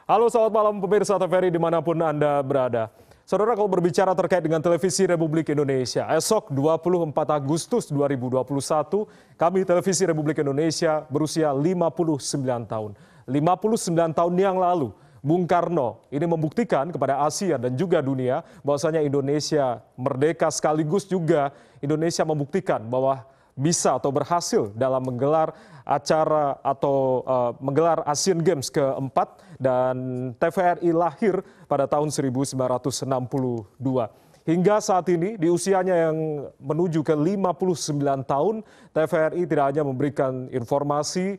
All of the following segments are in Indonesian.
Halo, selamat malam pemirsa TVRI dimanapun Anda berada. Saudara, kalau berbicara terkait dengan Televisi Republik Indonesia, esok 24 Agustus 2021, kami Televisi Republik Indonesia berusia 59 tahun. 59 tahun yang lalu, Bung Karno ini membuktikan kepada Asia dan juga dunia bahwasanya Indonesia merdeka, sekaligus juga Indonesia membuktikan bahwa bisa atau berhasil dalam menggelar acara atau menggelar Asian Games keempat, dan TVRI lahir pada tahun 1962. Hingga saat ini di usianya yang menuju ke 59 tahun, TVRI tidak hanya memberikan informasi,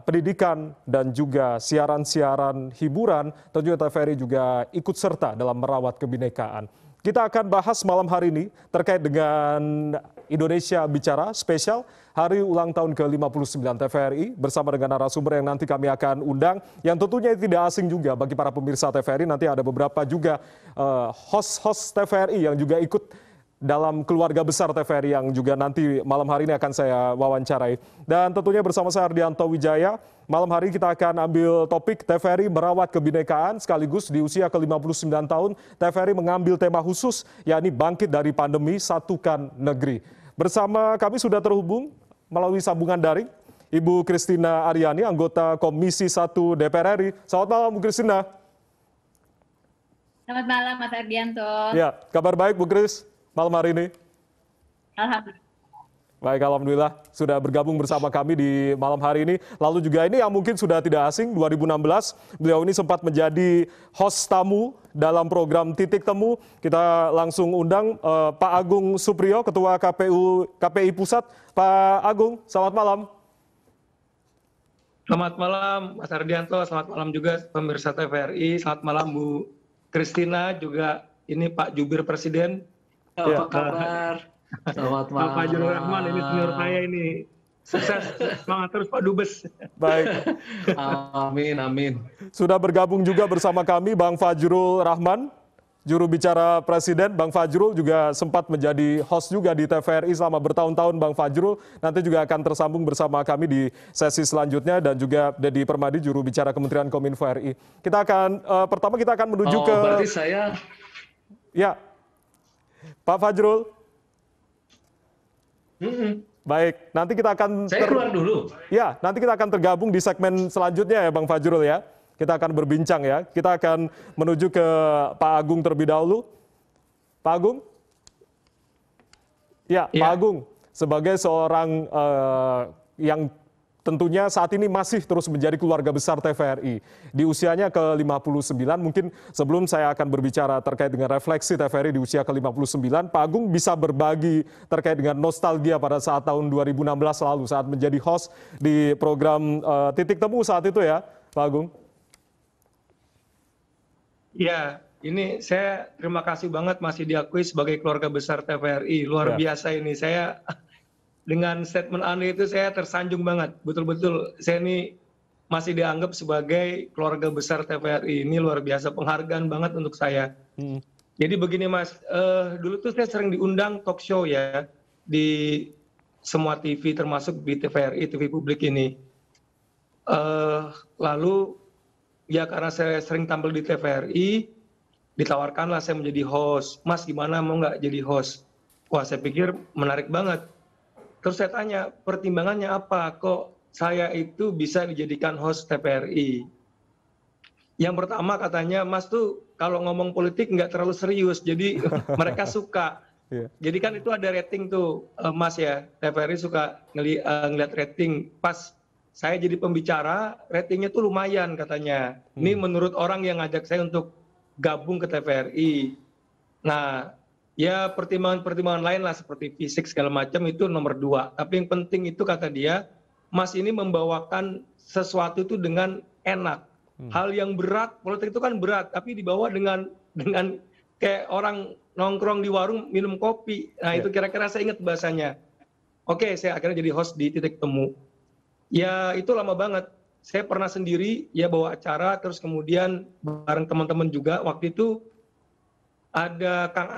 pendidikan dan juga siaran-siaran hiburan, tentunya TVRI juga ikut serta dalam merawat kebinekaan. Kita akan bahas malam hari ini terkait dengan Indonesia Bicara spesial hari ulang tahun ke-59 TVRI bersama dengan narasumber yang nanti kami akan undang, yang tentunya tidak asing juga bagi para pemirsa TVRI. Nanti ada beberapa juga host-host TVRI yang juga ikut dalam keluarga besar TVRI yang juga nanti malam hari ini akan saya wawancarai. Dan tentunya bersama saya Ardianto Wijaya, malam hari kita akan ambil topik TVRI merawat kebinekaan, sekaligus di usia ke-59 tahun TVRI mengambil tema khusus, yakni bangkit dari pandemi, satukan negeri. Bersama kami sudah terhubung melalui sambungan daring Ibu Christina Aryani, anggota Komisi 1 DPR RI. Selamat malam Bu Christina. Selamat malam Mas Ardianto. Ya, kabar baik Bu Kris malam hari ini? Alhamdulillah. Baik, alhamdulillah sudah bergabung bersama kami di malam hari ini. Lalu juga ini yang mungkin sudah tidak asing, 2016 beliau ini sempat menjadi host tamu dalam program Titik Temu. Kita langsung undang Pak Agung Supriyo, Ketua KPI Pusat. Pak Agung, selamat malam. Selamat malam Mas Ardianto, selamat malam juga pemirsa TVRI, selamat malam Bu Christina, juga ini Pak Jubir Presiden. Apa kabar? Selamat malam. Pak Fajrul Rahman, ini senior saya ini. Sukses, semangat terus Pak Dubes. Baik. Amin, amin. Sudah bergabung juga bersama kami Bang Fajrul Rahman, juru bicara Presiden. Bang Fajrul juga sempat menjadi host juga di TVRI selama bertahun-tahun. Bang Fajrul nanti juga akan tersambung bersama kami di sesi selanjutnya, dan juga Dedi Permadi, juru bicara Kementerian Kominfo RI. Kita akan pertama kita akan menuju ke. Berarti saya. Ya, Pak Fajrul. Baik, nanti kita akan. Saya keluar dulu. Ya, nanti kita akan tergabung di segmen selanjutnya ya Bang Fajrul ya. Kita akan berbincang ya. Kita akan menuju ke Pak Agung terlebih dahulu. Pak Agung? Ya, Pak Agung, sebagai seorang yang tentunya saat ini masih terus menjadi keluarga besar TVRI. Di usianya ke-59, mungkin sebelum saya akan berbicara terkait dengan refleksi TVRI di usia ke-59, Pak Agung bisa berbagi terkait dengan nostalgia pada saat tahun 2016 lalu, saat menjadi host di program Titik Temu saat itu ya, Pak Agung? Ya, ini saya terima kasih banget masih diakui sebagai keluarga besar TVRI. Luar biasa ini. Saya dengan statement Anda itu saya tersanjung banget. Betul-betul saya ini masih dianggap sebagai keluarga besar TVRI. Ini luar biasa, penghargaan banget untuk saya. Jadi begini Mas, dulu tuh saya sering diundang talk show ya di semua TV, termasuk di TVRI, TV publik ini. Lalu ya karena saya sering tampil di TVRI, ditawarkanlah saya menjadi host. Mas gimana, mau nggak jadi host? Wah, saya pikir menarik banget. Terus saya tanya, pertimbangannya apa? Kok saya itu bisa dijadikan host TVRI? Yang pertama katanya, Mas tuh kalau ngomong politik nggak terlalu serius, jadi mereka suka. Jadi kan itu ada rating tuh, Mas ya, TVRI suka ngeliat rating. Pas saya jadi pembicara, ratingnya tuh lumayan katanya. Ini menurut orang yang ngajak saya untuk gabung ke TVRI. Nah, ya pertimbangan-pertimbangan lain lah seperti fisik segala macam itu nomor 2. Tapi yang penting itu kata dia, Mas ini membawakan sesuatu itu dengan enak. Hal yang berat, politik itu kan berat, tapi dibawa dengan kayak orang nongkrong di warung minum kopi. Nah itu kira-kira saya ingat bahasanya. Oke, saya akhirnya jadi host di Titik Temu. Ya itu lama banget. Saya pernah sendiri ya bawa acara, terus kemudian bareng teman-teman juga. Waktu itu ada Kang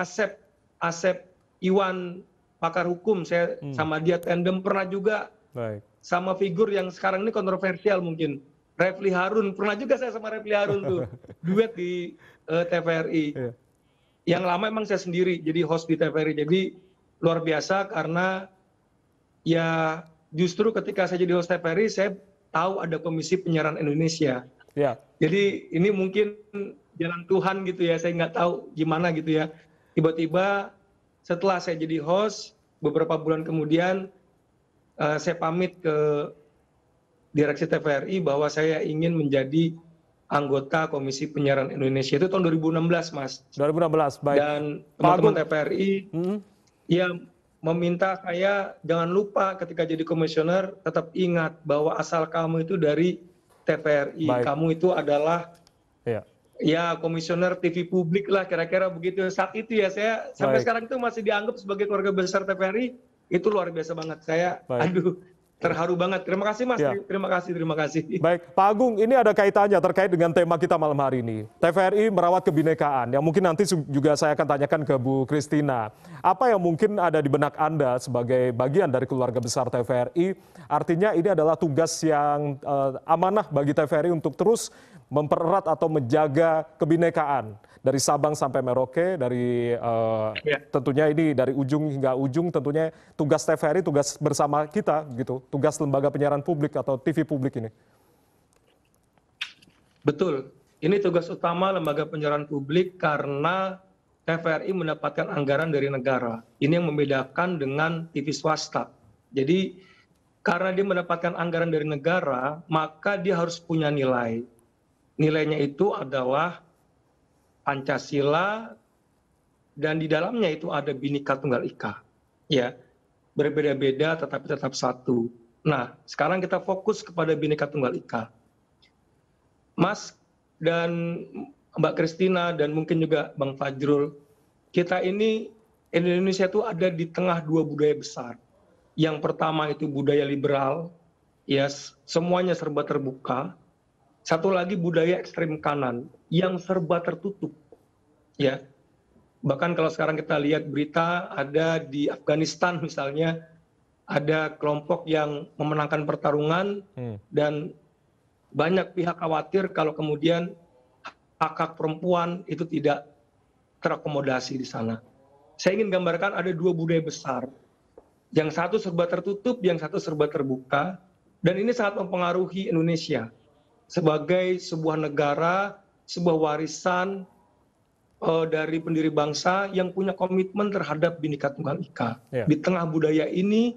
Asep Iwan, pakar hukum, saya sama dia tandem. Pernah juga sama figur yang sekarang ini kontroversial mungkin, Refli Harun, pernah juga saya sama Refli Harun tuh duet di TVRI. Iya. Yang lama emang saya sendiri jadi host di TVRI. Jadi luar biasa karena ya justru ketika saya jadi host TVRI saya tahu ada Komisi Penyiaran Indonesia. Ya, Jadi ini mungkin jalan Tuhan gitu ya, saya nggak tahu gimana gitu ya. Tiba-tiba setelah saya jadi host, beberapa bulan kemudian saya pamit ke direksi TVRI bahwa saya ingin menjadi anggota Komisi Penyiaran Indonesia. Itu tahun 2016, Mas. 2016, baik. Dan Pak teman-teman Agung. TVRI ya meminta saya jangan lupa ketika jadi komisioner tetap ingat bahwa asal kamu itu dari TVRI. Baik. Kamu itu adalah Ya. ya komisioner TV publik lah kira-kira begitu. Saat itu ya saya sampai Baik. sekarang itu masih dianggap sebagai keluarga besar TVRI. Itu luar biasa banget. Saya Baik. aduh terharu banget. Terima kasih Mas. Ya. Terima kasih. Baik, Pak Agung, ini ada kaitannya terkait dengan tema kita malam hari ini. TVRI merawat kebinekaan, yang mungkin nanti juga saya akan tanyakan ke Bu Christina. Apa yang mungkin ada di benak Anda sebagai bagian dari keluarga besar TVRI? Artinya ini adalah tugas yang amanah bagi TVRI untuk terus mempererat atau menjaga kebinekaan. Dari Sabang sampai Merauke, dari tentunya ini dari ujung hingga ujung, tentunya tugas TVRI, tugas bersama kita, gitu, tugas lembaga penyiaran publik atau TV publik ini. Betul. Ini tugas utama lembaga penyiaran publik karena TVRI mendapatkan anggaran dari negara. Ini yang membedakan dengan TV swasta. Jadi karena dia mendapatkan anggaran dari negara, maka dia harus punya nilai. Nilainya itu adalah Pancasila dan di dalamnya itu ada Bhinneka Tunggal Ika. Ya, berbeda-beda tetapi tetap satu. Nah, sekarang kita fokus kepada Bhinneka Tunggal Ika. Mas dan Mbak Christina dan mungkin juga Bang Fajrul, kita ini Indonesia itu ada di tengah dua budaya besar. Yang pertama itu budaya liberal, ya semuanya serba terbuka. Satu lagi budaya ekstrem kanan yang serba tertutup. Ya. Bahkan kalau sekarang kita lihat berita ada di Afghanistan misalnya ada kelompok yang memenangkan pertarungan dan banyak pihak khawatir kalau kemudian hak-hak perempuan itu tidak terakomodasi di sana. Saya ingin gambarkan ada dua budaya besar. Yang satu serba tertutup, yang satu serba terbuka. Dan ini sangat mempengaruhi Indonesia sebagai sebuah negara, sebuah warisan dari pendiri bangsa yang punya komitmen terhadap Bhinneka Tunggal Ika. Ya. Di tengah budaya ini,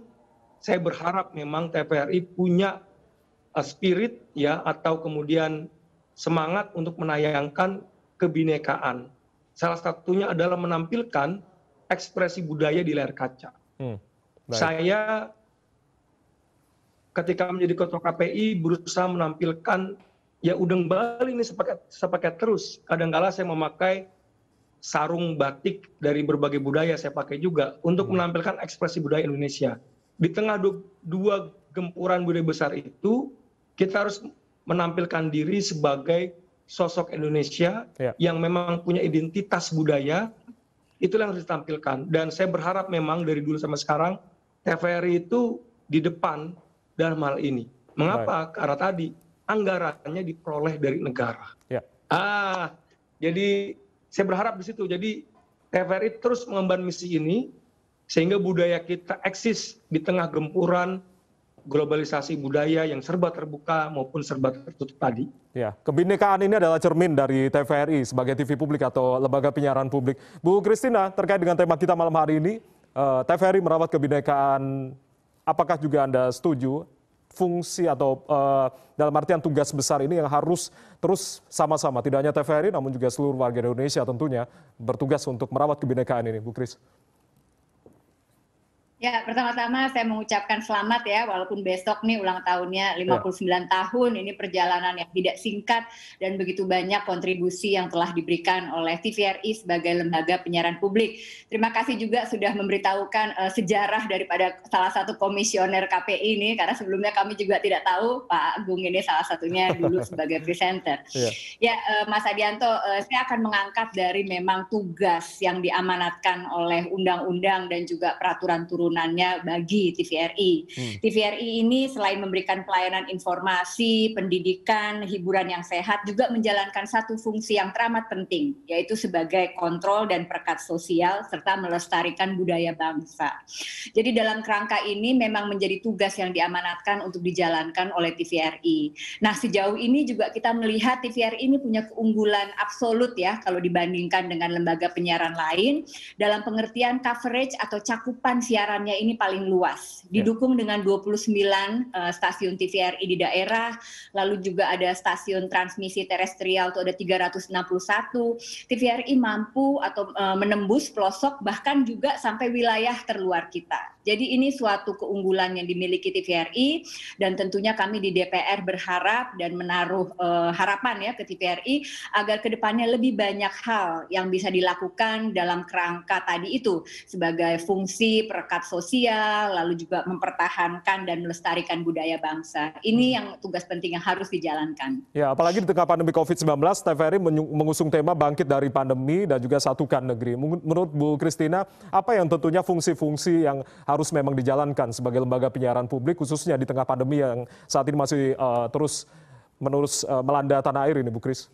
saya berharap memang TVRI punya spirit ya atau kemudian semangat untuk menayangkan kebinekaan. Salah satunya adalah menampilkan ekspresi budaya di layar kaca. Baik. Saya ketika menjadi ketua KPI berusaha menampilkan ya udang Bali ini sepaket terus. Kadang-kala saya memakai sarung batik dari berbagai budaya saya pakai juga untuk menampilkan ekspresi budaya Indonesia. Di tengah dua gempuran budaya besar itu, kita harus menampilkan diri sebagai sosok Indonesia yang memang punya identitas budaya, itulah yang harus ditampilkan. Dan saya berharap memang dari dulu sampai sekarang, TVRI itu di depan dalam hal ini. Mengapa? Karena tadi anggarannya diperoleh dari negara. Ya. Jadi saya berharap di situ. Jadi TVRI terus mengemban misi ini sehingga budaya kita eksis di tengah gempuran globalisasi budaya yang serba terbuka maupun serba tertutup tadi. Ya, kebinekaan ini adalah cermin dari TVRI sebagai TV publik atau lembaga penyiaran publik. Bu Christina, terkait dengan tema kita malam hari ini, TVRI merawat kebinekaan, apakah juga Anda setuju fungsi atau dalam artian tugas besar ini yang harus terus sama-sama, tidak hanya TVRI namun juga seluruh warga Indonesia tentunya bertugas untuk merawat kebinekaan ini, Bu Chris? Ya, pertama-tama saya mengucapkan selamat ya, walaupun besok nih ulang tahunnya 59 tahun, ini perjalanan yang tidak singkat dan begitu banyak kontribusi yang telah diberikan oleh TVRI sebagai lembaga penyiaran publik. Terima kasih juga sudah memberitahukan sejarah daripada salah satu komisioner KPI ini, karena sebelumnya kami juga tidak tahu Pak Agung ini salah satunya dulu sebagai presenter. Ya, Mas Adianto, saya akan mengangkat dari memang tugas yang diamanatkan oleh undang-undang dan juga peraturan turunan turunannya bagi TVRI. TVRI ini selain memberikan pelayanan informasi, pendidikan, hiburan yang sehat, juga menjalankan satu fungsi yang teramat penting, yaitu sebagai kontrol dan perekat sosial serta melestarikan budaya bangsa. Jadi dalam kerangka ini memang menjadi tugas yang diamanatkan untuk dijalankan oleh TVRI. Nah, sejauh ini juga kita melihat TVRI ini punya keunggulan absolut ya kalau dibandingkan dengan lembaga penyiaran lain dalam pengertian coverage atau cakupan siarannya ini paling luas. Didukung dengan 29 stasiun TVRI di daerah, lalu juga ada stasiun transmisi terestrial itu ada 361. TVRI mampu atau menembus pelosok bahkan juga sampai wilayah terluar kita. Jadi ini suatu keunggulan yang dimiliki TVRI dan tentunya kami di DPR berharap dan menaruh harapan ya ke TVRI agar kedepannya lebih banyak hal yang bisa dilakukan dalam kerangka tadi itu sebagai fungsi perekat sosial, lalu juga mempertahankan dan melestarikan budaya bangsa. Ini yang tugas penting yang harus dijalankan. Ya, apalagi di tengah pandemi COVID-19, TVRI mengusung tema bangkit dari pandemi dan juga satukan negeri. Menurut Bu Christina, apa yang tentunya fungsi-fungsi yang harus memang dijalankan sebagai lembaga penyiaran publik, khususnya di tengah pandemi yang saat ini masih terus menerus melanda tanah air ini, Bu Kris?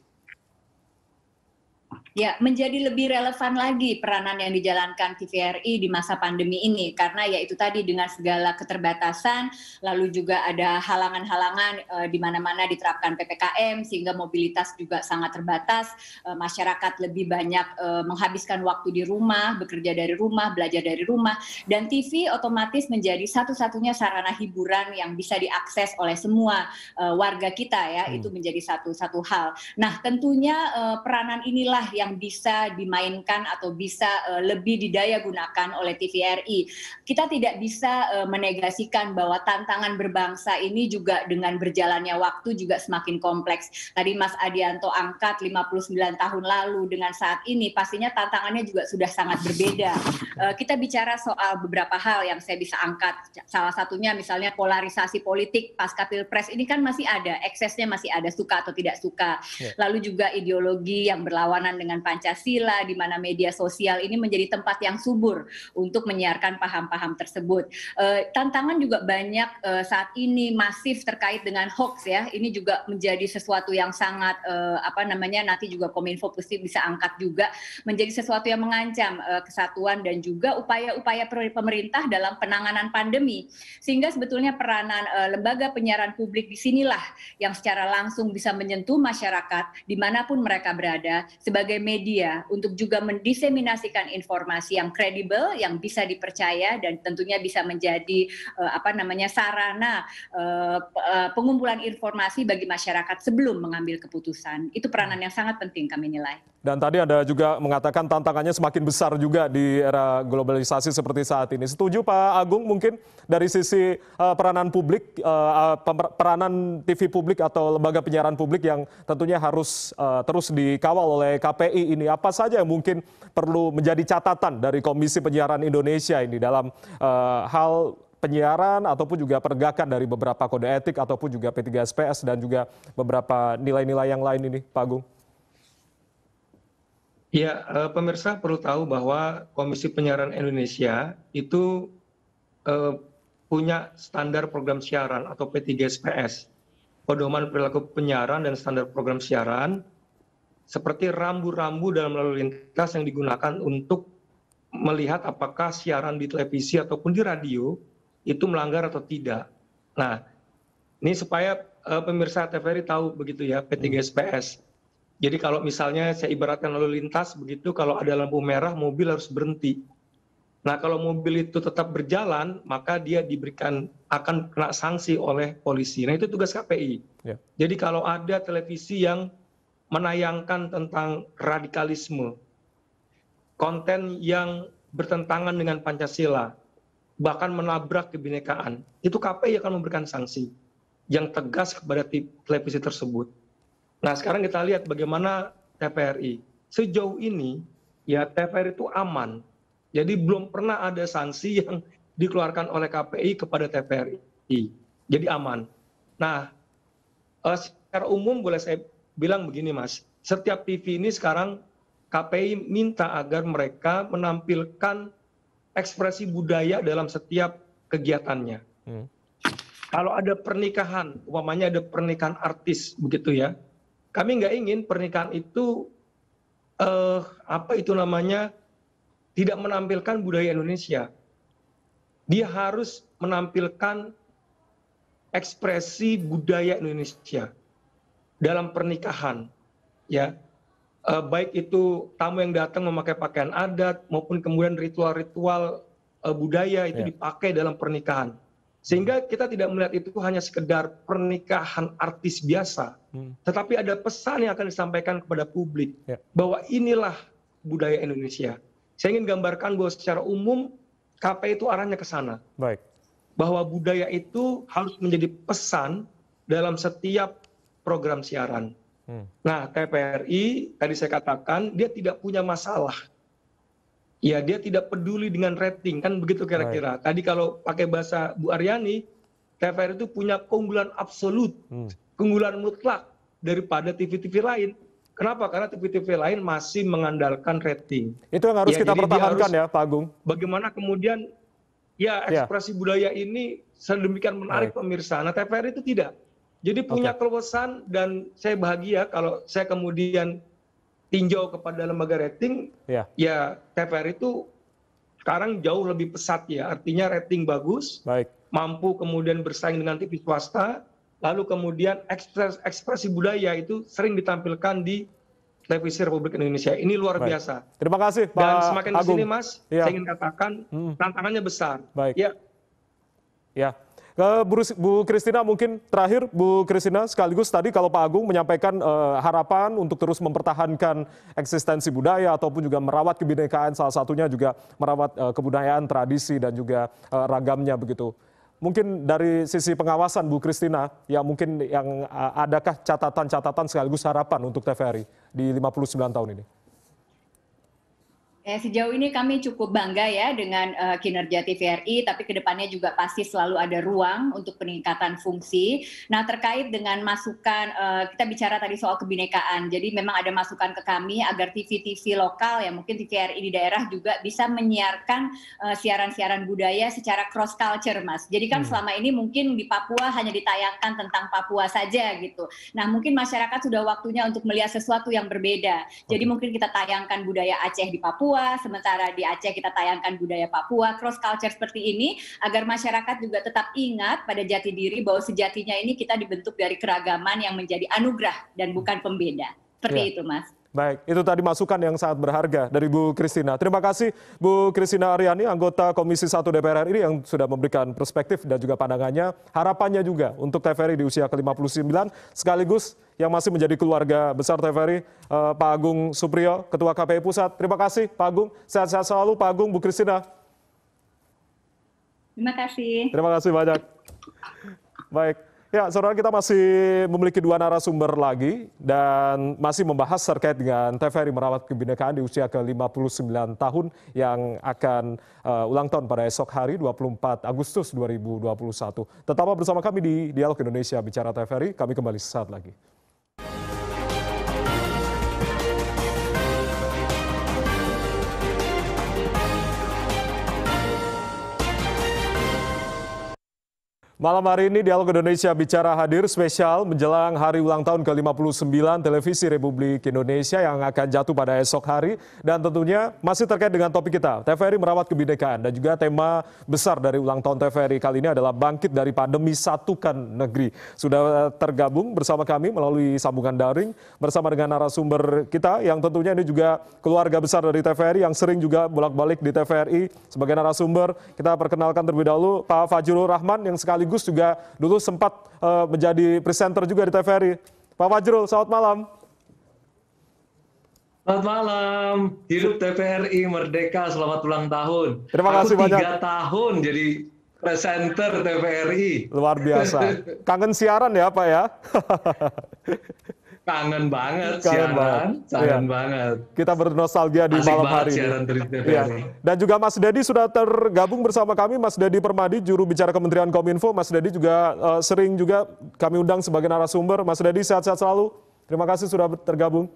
Ya, menjadi lebih relevan lagi peranan yang dijalankan TVRI di masa pandemi ini, karena ya itu tadi dengan segala keterbatasan, lalu juga ada halangan-halangan di mana-mana diterapkan PPKM sehingga mobilitas juga sangat terbatas, masyarakat lebih banyak menghabiskan waktu di rumah, bekerja dari rumah, belajar dari rumah, dan TV otomatis menjadi satu-satunya sarana hiburan yang bisa diakses oleh semua warga kita ya, itu menjadi satu hal. Nah, tentunya peranan inilah yang bisa dimainkan atau bisa lebih didaya gunakan oleh TVRI. Kita tidak bisa menegasikan bahwa tantangan berbangsa ini juga dengan berjalannya waktu juga semakin kompleks. Tadi Mas Adianto angkat 59 tahun lalu dengan saat ini pastinya tantangannya juga sudah sangat berbeda. Kita bicara soal beberapa hal yang saya bisa angkat. Salah satunya misalnya polarisasi politik pasca Pilpres ini kan masih ada, eksesnya masih ada, suka atau tidak suka. Lalu juga ideologi yang berlawanan dengan Pancasila, di mana media sosial ini menjadi tempat yang subur untuk menyiarkan paham-paham tersebut. Tantangan juga banyak saat ini masif terkait dengan hoax ya. Ini juga menjadi sesuatu yang sangat nanti juga Kominfo pasti bisa angkat juga menjadi sesuatu yang mengancam kesatuan dan juga upaya-upaya pemerintah dalam penanganan pandemi. Sehingga sebetulnya peranan lembaga penyiaran publik di sinilah yang secara langsung bisa menyentuh masyarakat dimanapun mereka berada sebagai media untuk juga mendiseminasikan informasi yang kredibel, yang bisa dipercaya dan tentunya bisa menjadi sarana pengumpulan informasi bagi masyarakat sebelum mengambil keputusan. Itu peranan yang sangat penting kami nilai. Dan tadi Anda juga mengatakan tantangannya semakin besar juga di era globalisasi seperti saat ini. Setuju Pak Agung mungkin dari sisi peranan publik, peranan TV publik atau lembaga penyiaran publik yang tentunya harus terus dikawal oleh KPI ini. Apa saja yang mungkin perlu menjadi catatan dari Komisi Penyiaran Indonesia ini dalam hal penyiaran ataupun juga penegakan dari beberapa kode etik ataupun juga P3SPS dan juga beberapa nilai-nilai yang lain ini Pak Agung? Ya, pemirsa perlu tahu bahwa Komisi Penyiaran Indonesia itu punya standar program siaran atau P3SPS, pedoman perilaku penyiaran dan standar program siaran, seperti rambu-rambu dalam lalu lintas yang digunakan untuk melihat apakah siaran di televisi ataupun di radio itu melanggar atau tidak. Nah, ini supaya pemirsa TVRI tahu begitu ya, P3SPS. Jadi kalau misalnya saya ibaratkan lalu lintas begitu, kalau ada lampu merah mobil harus berhenti. Nah kalau mobil itu tetap berjalan, maka dia akan kena sanksi oleh polisi. Nah itu tugas KPI. Jadi kalau ada televisi yang menayangkan tentang radikalisme, konten yang bertentangan dengan Pancasila, bahkan menabrak kebinekaan, itu KPI akan memberikan sanksi yang tegas kepada televisi tersebut. Nah sekarang kita lihat bagaimana TVRI. Sejauh ini ya TVRI itu aman. Jadi belum pernah ada sanksi yang dikeluarkan oleh KPI kepada TVRI. Jadi aman. Nah secara umum boleh saya bilang begini Mas. Setiap TV ini sekarang KPI minta agar mereka menampilkan ekspresi budaya dalam setiap kegiatannya. Kalau ada pernikahan, umpamanya ada pernikahan artis begitu ya, kami nggak ingin pernikahan itu tidak menampilkan budaya Indonesia. Dia harus menampilkan ekspresi budaya Indonesia dalam pernikahan, ya. Baik itu tamu yang datang memakai pakaian adat maupun kemudian ritual-ritual budaya itu dipakai dalam pernikahan. Sehingga kita tidak melihat itu hanya sekedar pernikahan artis biasa, tetapi ada pesan yang akan disampaikan kepada publik bahwa inilah budaya Indonesia. Saya ingin gambarkan bahwa secara umum KP itu arahnya ke sana. Baik. Bahwa budaya itu harus menjadi pesan dalam setiap program siaran. Nah, TVRI tadi saya katakan dia tidak punya masalah. Ya, dia tidak peduli dengan rating, kan begitu kira-kira. Tadi kalau pakai bahasa Bu Aryani, TVRI itu punya keunggulan absolut, keunggulan mutlak daripada TV-TV lain. Kenapa? Karena TV-TV lain masih mengandalkan rating. Itu yang harus kita pertahankan ya, Pak Agung. Bagaimana kemudian ya ekspresi budaya ini sedemikian menarik pemirsa. Nah, TVRI itu tidak. Jadi punya keluasan, dan saya bahagia kalau saya kemudian tinjau kepada lembaga rating, ya TVRI itu sekarang jauh lebih pesat ya, artinya rating bagus, mampu kemudian bersaing dengan TV swasta, lalu kemudian ekspresi budaya itu sering ditampilkan di televisi Republik Indonesia. Ini luar biasa. Terima kasih Pak Dan semakin di sini Mas, saya ingin katakan tantangannya besar. Ya. Ke Bu Christina mungkin terakhir, Bu Christina, sekaligus tadi kalau Pak Agung menyampaikan harapan untuk terus mempertahankan eksistensi budaya ataupun juga merawat kebinekaan, salah satunya juga merawat kebudayaan, tradisi dan juga ragamnya begitu. Mungkin dari sisi pengawasan Bu Christina, ya mungkin yang adakah catatan-catatan sekaligus harapan untuk TVRI di 59 tahun ini? Sejauh ini kami cukup bangga ya dengan kinerja TVRI, tapi kedepannya juga pasti selalu ada ruang untuk peningkatan fungsi. Nah, terkait dengan masukan, kita bicara tadi soal kebinekaan, jadi memang ada masukan ke kami agar TV-TV lokal, ya mungkin TVRI di daerah juga bisa menyiarkan siaran-siaran budaya secara cross culture, Mas. Jadi kan selama ini mungkin di Papua hanya ditayangkan tentang Papua saja gitu. Nah, mungkin masyarakat sudah waktunya untuk melihat sesuatu yang berbeda. Jadi mungkin kita tayangkan budaya Aceh di Papua, sementara di Aceh kita tayangkan budaya Papua, cross culture seperti ini, agar masyarakat juga tetap ingat pada jati diri bahwa sejatinya ini kita dibentuk dari keragaman yang menjadi anugerah dan bukan pembeda. Seperti itu, Mas. Baik, itu tadi masukan yang sangat berharga dari Bu Christina. Terima kasih Bu Christina Aryani, anggota Komisi 1 DPR RI yang sudah memberikan perspektif dan juga pandangannya, harapannya juga untuk TVRI di usia ke-59, sekaligus yang masih menjadi keluarga besar TVRI, Pak Agung Supriyo, Ketua KPI Pusat. Terima kasih Pak Agung, sehat-sehat selalu Pak Agung, Bu Christina. Terima kasih. Terima kasih banyak. Baik. Ya, saudara, kita masih memiliki dua narasumber lagi dan masih membahas terkait dengan TVRI merawat kebinekaan di usia ke-59 tahun yang akan ulang tahun pada esok hari 24 Agustus 2021. Tetaplah bersama kami di Dialog Indonesia Bicara TVRI, kami kembali sesaat lagi. Malam hari ini Dialog Indonesia Bicara hadir spesial menjelang hari ulang tahun ke-59 Televisi Republik Indonesia yang akan jatuh pada esok hari. Dan tentunya masih terkait dengan topik kita, TVRI merawat kebinekaan. Dan juga tema besar dari ulang tahun TVRI kali ini adalah bangkit dari pandemi, satukan negeri. Sudah tergabung bersama kami melalui sambungan daring bersama dengan narasumber kita yang tentunya ini juga keluarga besar dari TVRI yang sering juga bolak-balik di TVRI sebagai narasumber. Kita perkenalkan terlebih dahulu Pak Fajrul Rahman yang sekaligus juga dulu sempat menjadi presenter juga di TVRI. Pak Fajrul, selamat malam. Selamat malam, hidup TVRI Merdeka, selamat ulang tahun. Terima kasih banyak. 3 tahun jadi presenter TVRI. Luar biasa. Kangen siaran ya Pak ya? Kangen banget siaran, kangen banget. Kita bernostalgia di malam hari ini. Ya. Dan juga Mas Dedi sudah tergabung bersama kami, Mas Dedi Permadi, juru bicara Kementerian Kominfo. Mas Dedi juga sering juga kami undang sebagai narasumber. Mas Dedi, sehat-sehat selalu. Terima kasih sudah tergabung.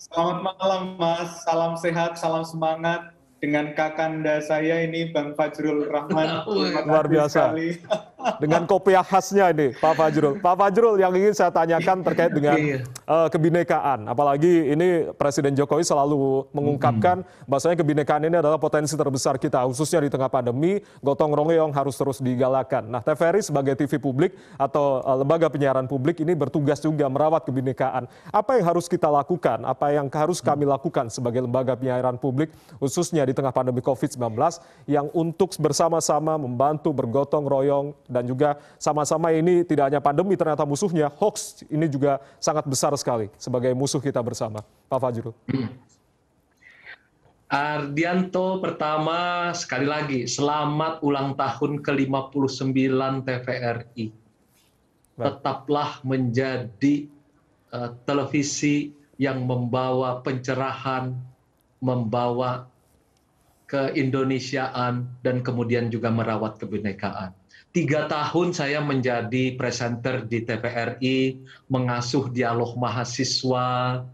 Selamat malam Mas, salam sehat, salam semangat. dengan kakanda saya ini Bang Fajrul Rahman. Terima Luar kasih biasa. sekali. Dengan kopiah khasnya ini, Pak Fajrul. Pak Fajrul, yang ingin saya tanyakan terkait dengan Iya. kebinekaan. Apalagi ini Presiden Jokowi selalu mengungkapkan bahwasanya kebinekaan ini adalah potensi terbesar kita, khususnya di tengah pandemi, gotong royong harus terus digalakan. Nah, TVRI sebagai TV publik atau lembaga penyiaran publik ini bertugas juga merawat kebinekaan. Apa yang harus kita lakukan? Apa yang harus kami lakukan sebagai lembaga penyiaran publik, khususnya di tengah pandemi COVID-19, yang untuk bersama-sama membantu bergotong royong dan juga sama-sama ini tidak hanya pandemi, ternyata musuhnya hoax ini juga sangat besar sekali sebagai musuh kita bersama. Pak Fajrul. Ardianto, pertama sekali lagi selamat ulang tahun ke-59 TVRI. Tetaplah menjadi televisi yang membawa pencerahan, membawa keindonesiaan, dan kemudian juga merawat kebinekaan. 3 tahun saya menjadi presenter di TVRI, mengasuh dialog mahasiswa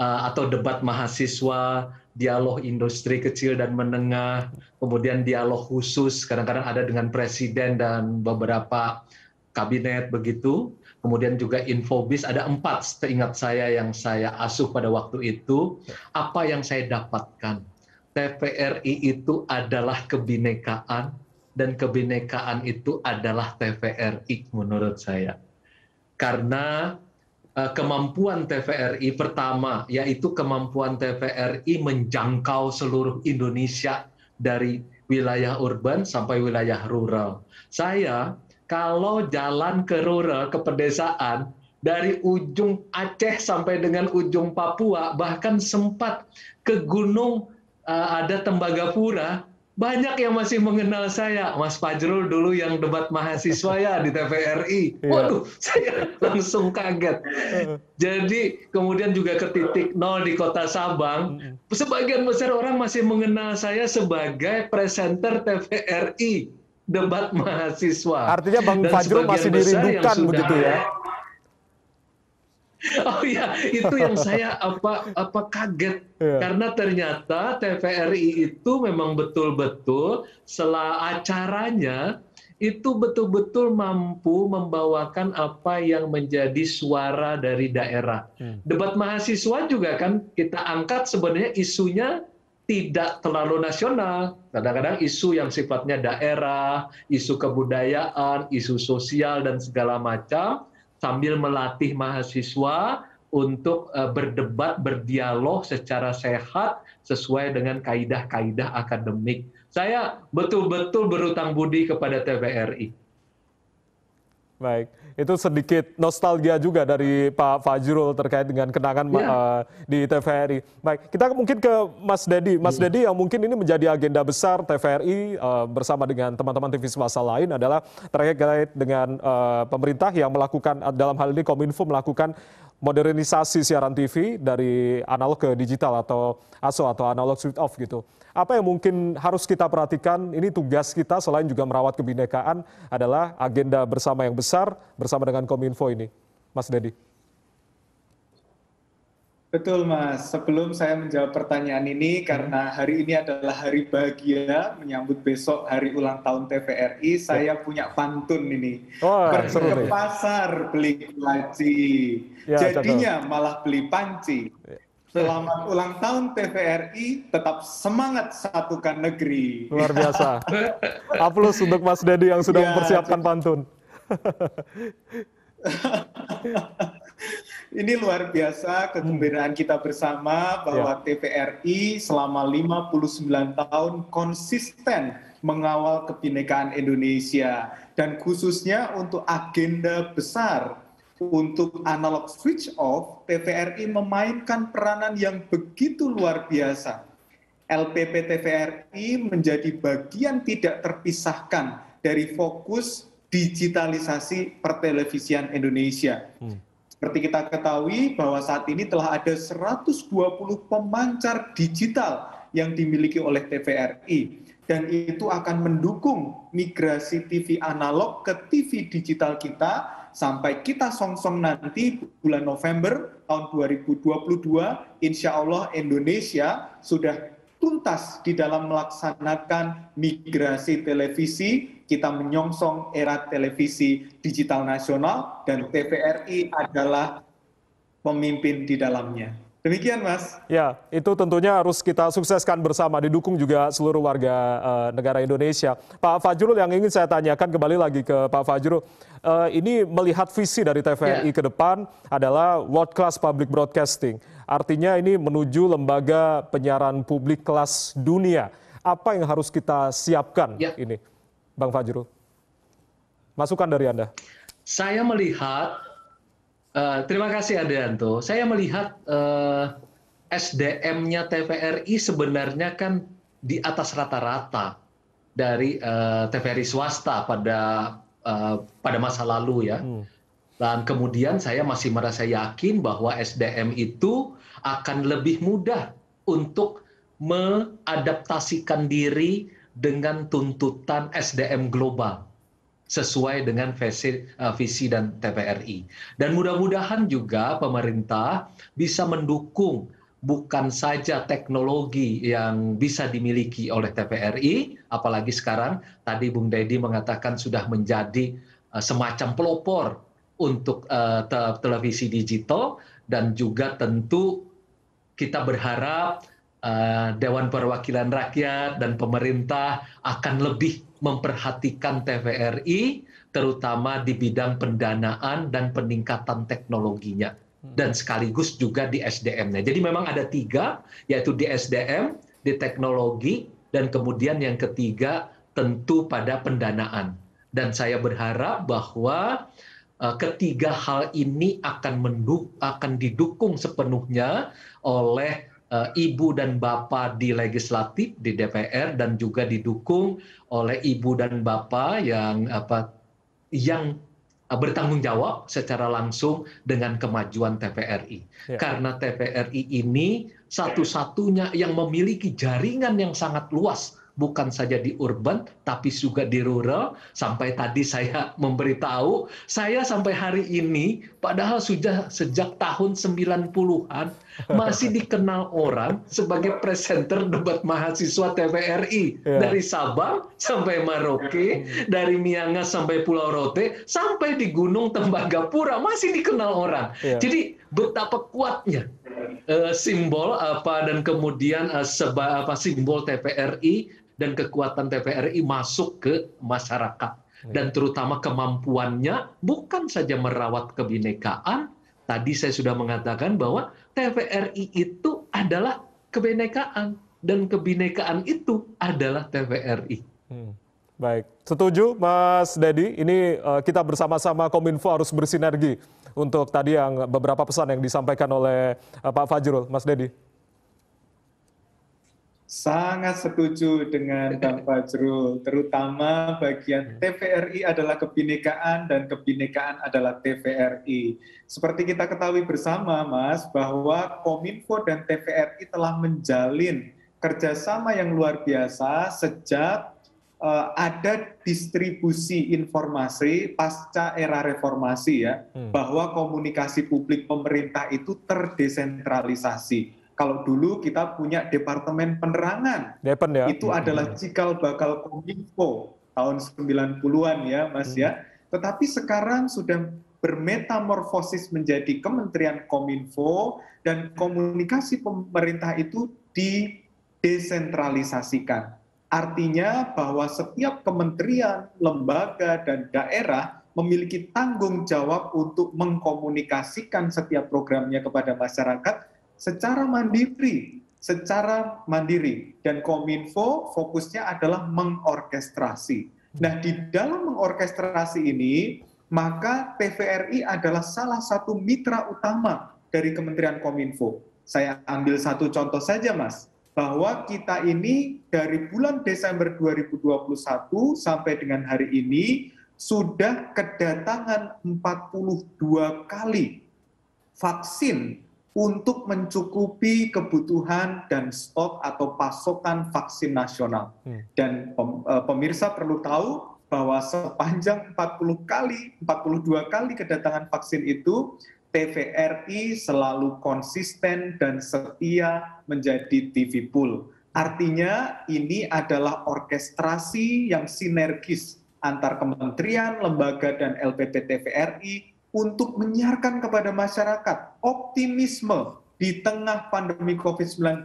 atau debat mahasiswa, dialog industri kecil dan menengah, kemudian dialog khusus, kadang-kadang ada dengan presiden dan beberapa kabinet begitu. Kemudian juga Infobis, ada 4 seingat saya yang saya asuh pada waktu itu. Apa yang saya dapatkan? TVRI itu adalah kebinekaan, dan kebinekaan itu adalah TVRI menurut saya. Karena kemampuan TVRI pertama, yaitu kemampuan TVRI menjangkau seluruh Indonesia dari wilayah urban sampai wilayah rural. Saya kalau jalan ke rural, ke pedesaan, dari ujung Aceh sampai dengan ujung Papua, bahkan sempat ke gunung ada Tembagapura, banyak yang masih mengenal saya. Mas Fajrul dulu yang debat mahasiswa ya di TVRI. Waduh, saya langsung kaget. Jadi kemudian juga ke titik nol di Kota Sabang, sebagian besar orang masih mengenal saya sebagai presenter TVRI debat mahasiswa. Artinya Bang Dan Fajrul sebagian masih besar yang dirindukan sudah begitu ya? Oh iya, itu yang saya kaget. Karena ternyata TVRI itu memang betul-betul acaranya itu betul-betul mampu membawakan apa yang menjadi suara dari daerah. Debat mahasiswa juga kan kita angkat sebenarnya isunya tidak terlalu nasional. Kadang-kadang isu yang sifatnya daerah, isu kebudayaan, isu sosial dan segala macam, sambil melatih mahasiswa untuk berdebat, berdialog secara sehat sesuai dengan kaidah-kaidah akademik. Saya betul-betul berutang budi kepada TVRI. Baik, itu sedikit nostalgia juga dari Pak Fajrul terkait dengan kenangan di TVRI. Baik, kita mungkin ke Mas Dedi. Mas Dedi, yang mungkin ini menjadi agenda besar TVRI bersama dengan teman-teman TV swasta lain adalah terkait dengan pemerintah yang melakukan, dalam hal ini Kominfo melakukan modernisasi siaran TV dari analog ke digital atau ASO atau analog switch off gitu. Apa yang mungkin harus kita perhatikan, ini tugas kita selain juga merawat kebinekaan adalah agenda bersama yang besar bersama dengan Kominfo ini. Mas Dedi. Betul Mas, sebelum saya menjawab pertanyaan ini, karena hari ini adalah hari bahagia menyambut besok hari ulang tahun TVRI, saya punya pantun ini. Pergi ke pasar beli kulaci, jadinya malah beli panci. Selamat ulang tahun TVRI, tetap semangat satukan negeri. Luar biasa. Aplaus untuk Mas Dedi yang sudah mempersiapkan pantun. Ini luar biasa kegembiraan kita bersama bahwa TVRI selama 59 tahun konsisten mengawal kebinekaan Indonesia, dan khususnya untuk agenda besar untuk analog switch off, TVRI memainkan peranan yang begitu luar biasa. LPP TVRI menjadi bagian tidak terpisahkan dari fokus digitalisasi pertelevisian Indonesia. Seperti kita ketahui bahwa saat ini telah ada 120 pemancar digital yang dimiliki oleh TVRI, dan itu akan mendukung migrasi TV analog ke TV digital kita sampai kita songsong nanti bulan November tahun 2022, insya Allah Indonesia sudah tuntas di dalam melaksanakan migrasi televisi. Kita menyongsong era televisi digital nasional dan TVRI adalah pemimpin di dalamnya. Demikian, Mas. Ya, itu tentunya harus kita sukseskan bersama, didukung juga seluruh warga negara Indonesia. Pak Fajrul, yang ingin saya tanyakan kembali lagi ke Pak Fajrul, ini melihat visi dari TVRI ke depan adalah world class public broadcasting. Artinya ini menuju lembaga penyiaran publik kelas dunia. Apa yang harus kita siapkan ini, Bang Fajrul? Masukan dari Anda. Saya melihat, terima kasih Adrianto, saya melihat SDM-nya TVRI sebenarnya kan di atas rata-rata dari TVRI swasta pada masa lalu ya. Dan kemudian saya masih merasa yakin bahwa SDM itu akan lebih mudah untuk mengadaptasikan diri dengan tuntutan SDM global sesuai dengan visi dan TVRI. Dan mudah-mudahan juga pemerintah bisa mendukung bukan saja teknologi yang bisa dimiliki oleh TVRI, apalagi sekarang tadi Bung Deddy mengatakan sudah menjadi semacam pelopor untuk televisi digital, dan juga tentu kita berharap Dewan Perwakilan Rakyat dan pemerintah akan lebih memperhatikan TVRI, terutama di bidang pendanaan dan peningkatan teknologinya, dan sekaligus juga di SDM-nya. Jadi memang ada 3, yaitu di SDM, di teknologi, dan kemudian yang ketiga tentu pada pendanaan. Dan saya berharap bahwa ketiga hal ini akan didukung sepenuhnya oleh ibu dan bapak di legislatif, di DPR, dan juga didukung oleh ibu dan bapak yang bertanggung jawab secara langsung dengan kemajuan TVRI. Karena TVRI ini satu-satunya yang memiliki jaringan yang sangat luas, bukan saja di urban, tapi juga di rural. Sampai tadi saya memberitahu, saya sampai hari ini, padahal sudah sejak tahun 90-an, masih dikenal orang sebagai presenter debat mahasiswa TVRI. Dari Sabang sampai Merauke, dari Miangas sampai Pulau Rote, sampai di Gunung Tembagapura, masih dikenal orang. Jadi betapa kuatnya simbol dan kemudian simbol TVRI dan kekuatan TVRI masuk ke masyarakat, dan terutama kemampuannya bukan saja merawat kebinekaan. Tadi saya sudah mengatakan bahwa TVRI itu adalah kebinekaan, dan kebinekaan itu adalah TVRI. Baik, setuju Mas Deddy. Ini kita bersama-sama Kominfo harus bersinergi untuk tadi yang beberapa pesan yang disampaikan oleh Pak Fajrul. Mas Deddy. Sangat setuju dengan Bang Fajrul, terutama bagian TVRI adalah kebinekaan dan kebinekaan adalah TVRI. Seperti kita ketahui bersama, Mas, bahwa Kominfo dan TVRI telah menjalin kerjasama yang luar biasa sejak ada distribusi informasi pasca era reformasi ya, bahwa komunikasi publik pemerintah itu terdesentralisasi. Kalau dulu kita punya Departemen Penerangan, itu adalah cikal bakal Kominfo tahun 90-an ya Mas ya. Tetapi sekarang sudah bermetamorfosis menjadi Kementerian Kominfo, dan komunikasi pemerintah itu didesentralisasikan. Artinya bahwa setiap kementerian, lembaga, dan daerah memiliki tanggung jawab untuk mengkomunikasikan setiap programnya kepada masyarakat secara mandiri, dan Kominfo fokusnya adalah mengorkestrasi. Nah, di dalam mengorkestrasi ini, maka TVRI adalah salah satu mitra utama dari Kementerian Kominfo. Saya ambil satu contoh saja, Mas, bahwa kita ini dari bulan Desember 2021 sampai dengan hari ini sudah kedatangan 42 kali vaksin untuk mencukupi kebutuhan dan stok atau pasokan vaksin nasional. Dan pemirsa perlu tahu bahwa sepanjang 42 kali kedatangan vaksin itu, TVRI selalu konsisten dan setia menjadi TV pool. Artinya ini adalah orkestrasi yang sinergis antar kementerian, lembaga, dan LPP TVRI untuk menyiarkan kepada masyarakat optimisme di tengah pandemi COVID-19.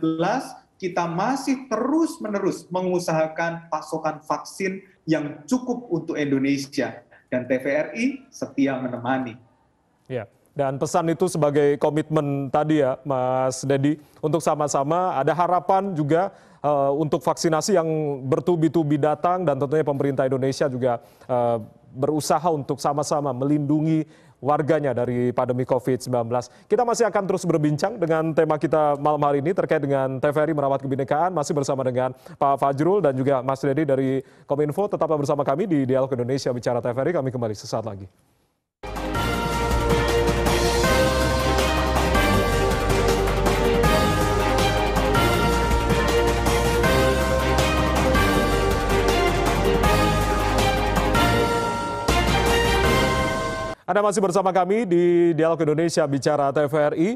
Kita masih terus-menerus mengusahakan pasokan vaksin yang cukup untuk Indonesia, dan TVRI setia menemani. Ya. Dan pesan itu sebagai komitmen tadi ya Mas Dedi, untuk sama-sama ada harapan juga untuk vaksinasi yang bertubi-tubi datang, dan tentunya pemerintah Indonesia juga berusaha untuk sama-sama melindungi warganya dari pandemi COVID-19. Kita masih akan terus berbincang dengan tema kita malam hari ini terkait dengan TVRI Merawat Kebinekaan, masih bersama dengan Pak Fajrul dan juga Mas Dedi dari Kominfo. Tetaplah bersama kami di Dialog Indonesia Bicara TVRI, kami kembali sesaat lagi. Anda masih bersama kami di Dialog Indonesia Bicara TVRI,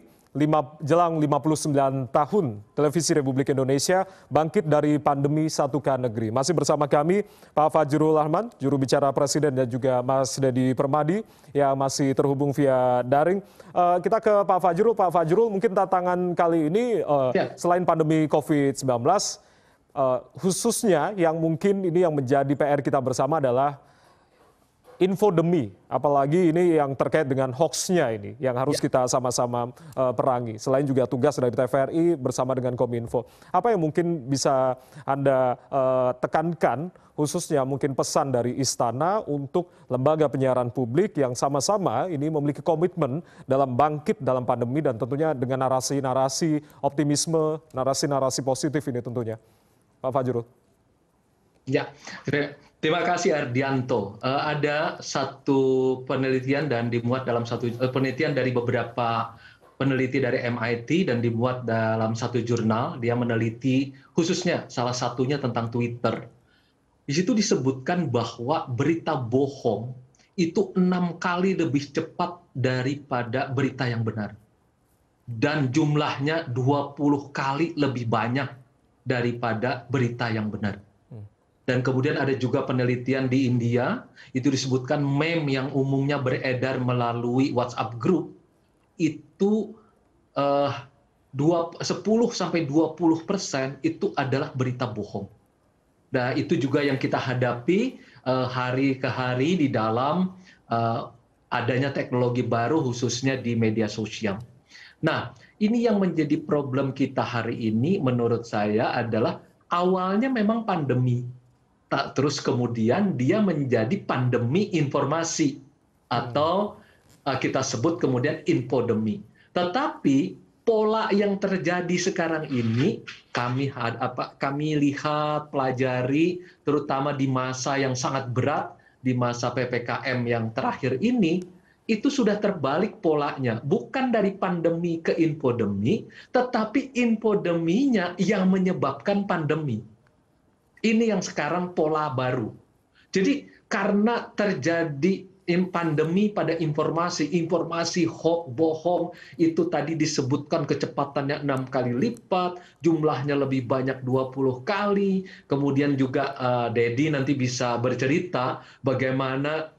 jelang 59 tahun Televisi Republik Indonesia bangkit dari pandemi satukan negeri. Masih bersama kami Pak Fajrul Rahman, juru bicara Presiden, dan juga Mas Dedi Permadi yang masih terhubung via daring. Kita ke Pak Fajrul. Pak Fajrul, mungkin tantangan kali ini selain pandemi COVID-19, khususnya yang mungkin ini yang menjadi PR kita bersama adalah infodemi, apalagi ini yang terkait dengan hoax-nya ini, yang harus kita sama-sama perangi. Selain juga tugas dari TVRI bersama dengan Kominfo. Apa yang mungkin bisa Anda tekankan, khususnya mungkin pesan dari Istana untuk lembaga penyiaran publik yang sama-sama ini memiliki komitmen dalam bangkit dalam pandemi, dan tentunya dengan narasi-narasi optimisme, narasi-narasi positif ini tentunya. Pak Fajrul. Ya, terima kasih Ardianto. Ada satu penelitian dan dimuat dalam satu penelitian dari beberapa peneliti dari MIT dan dimuat dalam satu jurnal. Dia meneliti khususnya salah satunya tentang Twitter. Di situ disebutkan bahwa berita bohong itu 6 kali lebih cepat daripada berita yang benar. Dan jumlahnya 20 kali lebih banyak daripada berita yang benar. Dan kemudian ada juga penelitian di India, itu disebutkan meme yang umumnya beredar melalui WhatsApp group, itu 10-20% itu adalah berita bohong. Nah, itu juga yang kita hadapi hari ke hari di dalam adanya teknologi baru khususnya di media sosial. Nah, ini yang menjadi problem kita hari ini menurut saya adalah awalnya memang pandemi. Terus kemudian dia menjadi pandemi informasi atau kita sebut kemudian infodemi. Tetapi pola yang terjadi sekarang ini kami lihat, pelajari, terutama di masa yang sangat berat, di masa PPKM yang terakhir ini, itu sudah terbalik polanya. Bukan dari pandemi ke infodemi, tetapi infodeminya yang menyebabkan pandemi. Ini yang sekarang pola baru. Jadi karena terjadi pandemi pada informasi hoax, bohong, itu tadi disebutkan kecepatannya 6 kali lipat, jumlahnya lebih banyak 20 kali, kemudian juga Dedi nanti bisa bercerita bagaimana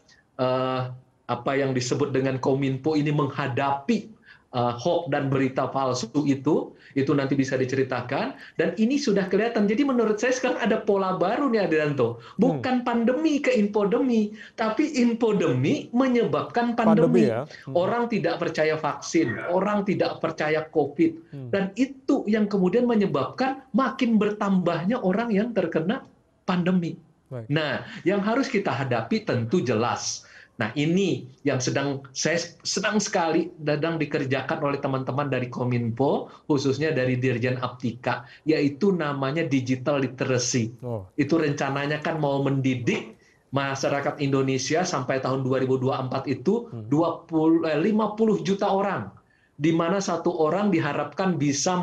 apa yang disebut dengan Kominfo ini menghadapi hoax dan berita palsu itu nanti bisa diceritakan, dan ini sudah kelihatan. Jadi menurut saya sekarang ada pola baru nih Adianto, bukan pandemi ke infodemi, tapi infodemi menyebabkan pandemi. Orang tidak percaya vaksin, orang tidak percaya COVID, dan itu yang kemudian menyebabkan makin bertambahnya orang yang terkena pandemi. Nah, yang harus kita hadapi tentu jelas. Nah, ini yang saya senang sekali sedang dikerjakan oleh teman-teman dari Kominfo, khususnya dari Dirjen Aptika, yaitu namanya digital literacy. Itu rencananya kan mau mendidik masyarakat Indonesia sampai tahun 2024 itu 50 juta orang, di mana satu orang diharapkan bisa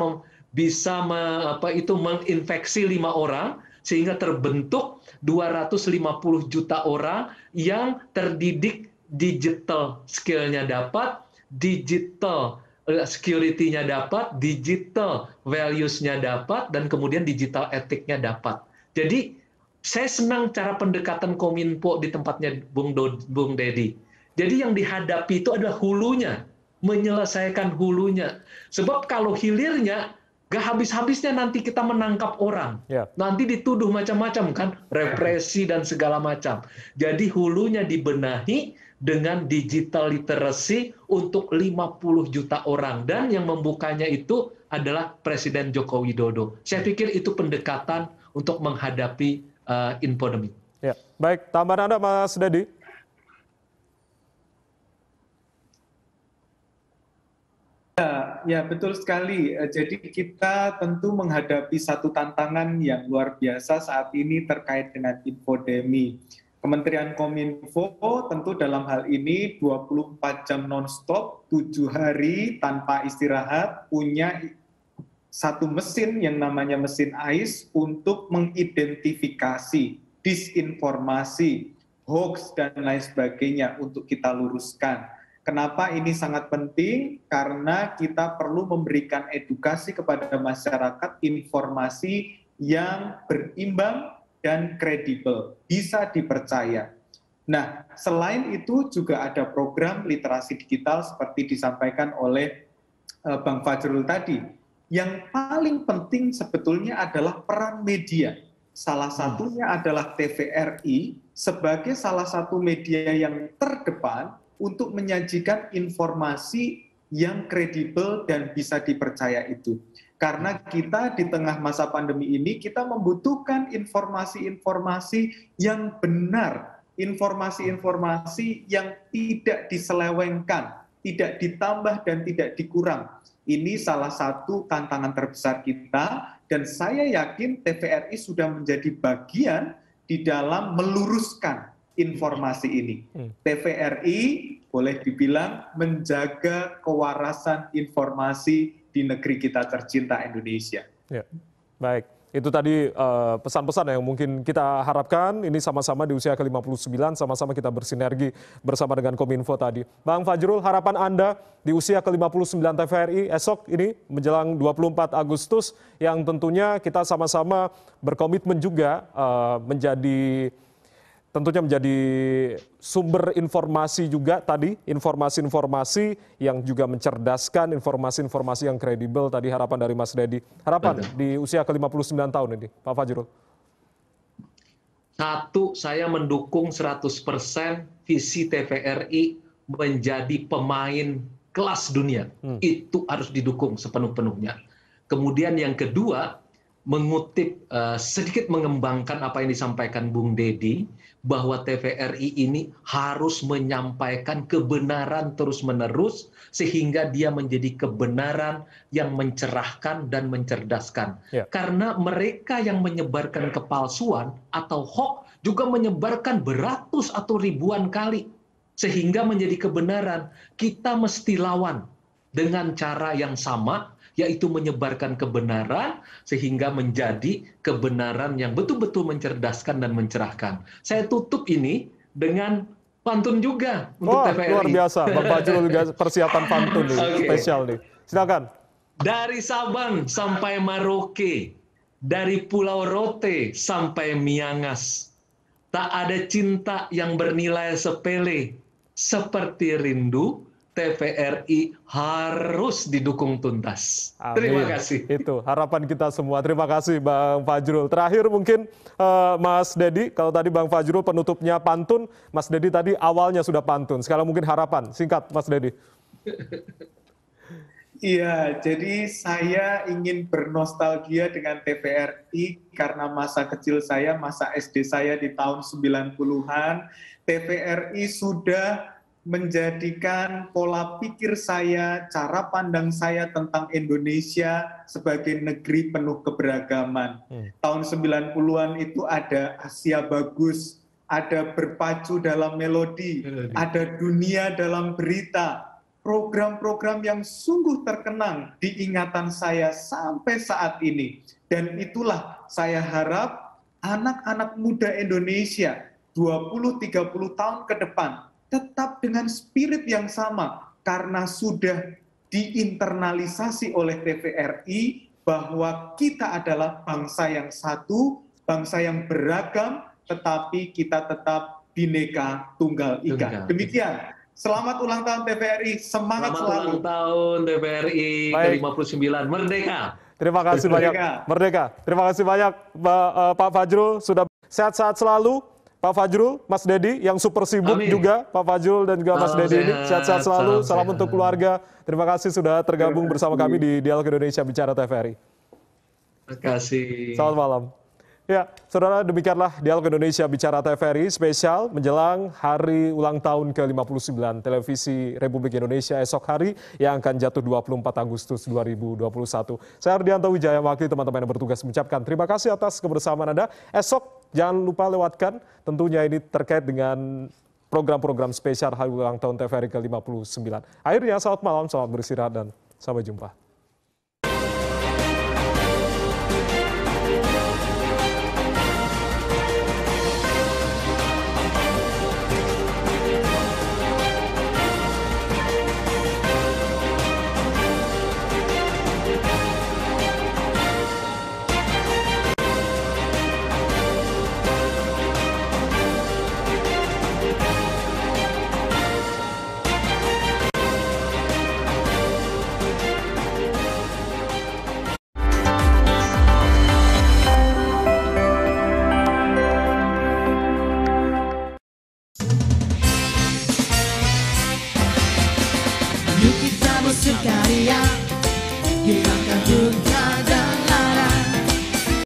menginfeksi 5 orang, sehingga terbentuk 250 juta orang yang terdidik digital, skill-nya dapat, digital security-nya dapat, digital values-nya dapat, dan kemudian digital etiknya dapat. Jadi saya senang cara pendekatan Kominfo di tempatnya Bung Dedi. Jadi yang dihadapi itu adalah hulunya, menyelesaikan hulunya. Sebab kalau hilirnya, gak habis-habisnya nanti kita menangkap orang. Nanti dituduh macam-macam kan, represi dan segala macam. Jadi hulunya dibenahi dengan digital literacy untuk 50 juta orang. Dan yang membukanya itu adalah Presiden Joko Widodo. Saya pikir itu pendekatan untuk menghadapi infodemi. Ya, baik. Tambahan Anda, Mas Dedi? Ya, betul sekali. Jadi kita tentu menghadapi satu tantangan yang luar biasa saat ini terkait dengan infodemi. Kementerian Kominfo tentu dalam hal ini 24 jam non-stop, 7 hari tanpa istirahat, punya satu mesin yang namanya mesin AIS untuk mengidentifikasi disinformasi, hoax, dan lain sebagainya untuk kita luruskan. Kenapa ini sangat penting? Karena kita perlu memberikan edukasi kepada masyarakat informasi yang berimbang dan kredibel, bisa dipercaya. Nah, selain itu juga ada program literasi digital seperti disampaikan oleh Bang Fajrul tadi. Yang paling penting sebetulnya adalah peran media. Salah satunya adalah TVRI sebagai salah satu media yang terdepan untuk menyajikan informasi yang kredibel dan bisa dipercaya itu. Karena kita di tengah masa pandemi ini, kita membutuhkan informasi-informasi yang benar, informasi-informasi yang tidak diselewengkan, tidak ditambah dan tidak dikurang. Ini salah satu tantangan terbesar kita, dan saya yakin TVRI sudah menjadi bagian di dalam meluruskan informasi ini. TVRI boleh dibilang menjaga kewarasan informasi di negeri kita tercinta Indonesia. Ya, baik. Itu tadi pesan-pesan yang mungkin kita harapkan ini sama-sama di usia ke-59, sama-sama kita bersinergi bersama dengan Kominfo tadi. Bang Fajrul, harapan Anda di usia ke-59 TVRI esok ini menjelang 24 Agustus yang tentunya kita sama-sama berkomitmen juga tentunya menjadi sumber informasi juga tadi, informasi-informasi yang juga mencerdaskan, informasi-informasi yang kredibel tadi harapan dari Mas Dedi. Harapan di usia ke-59 tahun ini, Pak Fajrul. Satu, saya mendukung 100% visi TVRI menjadi pemain kelas dunia. Itu harus didukung sepenuh-penuhnya. Kemudian yang kedua, mengutip sedikit mengembangkan apa yang disampaikan Bung Dedi, bahwa TVRI ini harus menyampaikan kebenaran terus-menerus sehingga dia menjadi kebenaran yang mencerahkan dan mencerdaskan. Karena mereka yang menyebarkan kepalsuan atau hoax juga menyebarkan beratus atau ribuan kali sehingga menjadi kebenaran. Kita mesti lawan dengan cara yang sama, yaitu menyebarkan kebenaran sehingga menjadi kebenaran yang betul-betul mencerdaskan dan mencerahkan. Saya tutup ini dengan pantun juga untuk TVRI. Luar biasa, Bang Fajrul juga persiapan pantun nih, spesial nih. Silakan. Dari Sabang sampai Merauke, dari Pulau Rote sampai Miangas, tak ada cinta yang bernilai sepele seperti rindu. TVRI harus didukung tuntas. Amin. Terima kasih. Itu harapan kita semua. Terima kasih Bang Fajrul. Terakhir mungkin Mas Dedi, kalau tadi Bang Fajrul penutupnya pantun, Mas Dedi tadi awalnya sudah pantun. Sekarang mungkin harapan. Singkat Mas Dedi. Iya, jadi saya ingin bernostalgia dengan TVRI karena masa kecil saya, masa SD saya di tahun 90-an, TVRI sudah menjadikan pola pikir saya, cara pandang saya tentang Indonesia sebagai negeri penuh keberagaman. Tahun 90-an itu ada Asia Bagus, ada Berpacu dalam Melodi, ada Dunia dalam Berita. Program-program yang sungguh terkenang di ingatan saya sampai saat ini. Dan itulah saya harap anak-anak muda Indonesia 20-30 tahun ke depan tetap dengan spirit yang sama, karena sudah diinternalisasi oleh TVRI bahwa kita adalah bangsa yang satu, bangsa yang beragam, tetapi kita tetap Bhinneka Tunggal Ika. Demikian. Selamat ulang tahun TVRI, semangat selalu. Selamat ulang tahun TVRI ke-59, Merdeka. Terima kasih banyak, Merdeka. Terima kasih banyak Pak Fajrul, sudah sehat-sehat selalu. Pak Fajrul, Mas Dedi yang super sibuk juga, Pak Fajrul dan juga Mas Dedi ini sehat-sehat selalu. Salam untuk keluarga. Terima kasih sudah tergabung bersama kami di Dialog Indonesia Bicara TVRI. Terima kasih. Selamat malam. Ya, saudara, demikianlah Dialog Indonesia Bicara TVRI spesial menjelang hari ulang tahun ke-59 Televisi Republik Indonesia esok hari yang akan jatuh 24 Agustus 2021. Saya Ardianto Wijaya, mewakili teman-teman yang bertugas mengucapkan terima kasih atas kebersamaan Anda. Esok jangan lupa lewatkan, tentunya ini terkait dengan program-program spesial hari ulang tahun TVRI ke-59. Akhirnya, selamat malam, selamat beristirahat, dan sampai jumpa.